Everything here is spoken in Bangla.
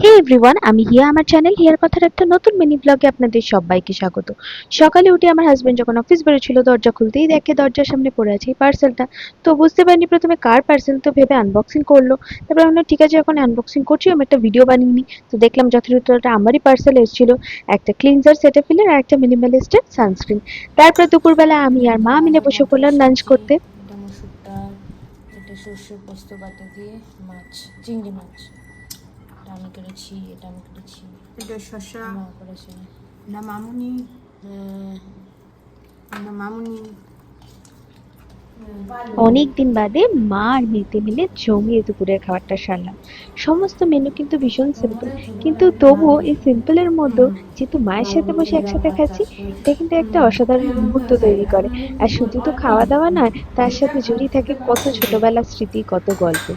হে এভরিওয়ান, আমি হিয়া। আমার চ্যানেল হিয়ার কথার একটা নতুন মিনি ব্লগে আপনাদের সবাইকে স্বাগত। সকালে উঠে আমার হাজবেন্ড যখন অফিস বেরোচ্ছিল, দরজা খুলতেই দেখে দরজার সামনে পড়ে আছে এই পার্সেলটা। তো বুঝতে পারিনি প্রথমে কার পার্সেল, তো ভেবে আনবক্সিং করলো। তারপর ভাবলাম ঠিক আছে, যখন আনবক্সিং করছি আমি একটা ভিডিও বানিয়ে নিই। তো দেখলাম যথারীতি ওটা আমারই পার্সেল এসেছিল, একটা ক্লিনজার, সেটাফিলের আর একটা মিনিমালিস্টের সানস্ক্রিন। তারপর দুপুরবেলা আমি আর মা মিলে এখানে বসে মটর পড়লাম লাঞ্চ সিদ্ধি, করতে। এটা মসুর ডাল, এটা সর্ষে পোস্ত বাটা দিয়ে মাছ, চিংড়ি মাছ। এটা আমি করেছি, এটা আমি করেছি, এটা শসা, মা করেছে। না মামুনি, না মামুনি। অনেকদিন বাদে মা আর মেয়েতে মিলে জমিয়ে দুপুরের খাবারটা সারলাম। সমস্ত মেনু কিন্তু ভীষণ সিম্পল, কিন্তু তবুও এই সিম্পলের মধ্যেও যেহেতু মায়ের সাথে বসে একসাথে খাচ্ছি, এটা কিন্তু একটা অসাধারণ মুহূর্ত তৈরি করে। আর শুধু তো খাওয়া দাওয়া নয়, তার সাথে জড়িয়ে থাকে কত ছোটবেলার স্মৃতি, কত গল্প।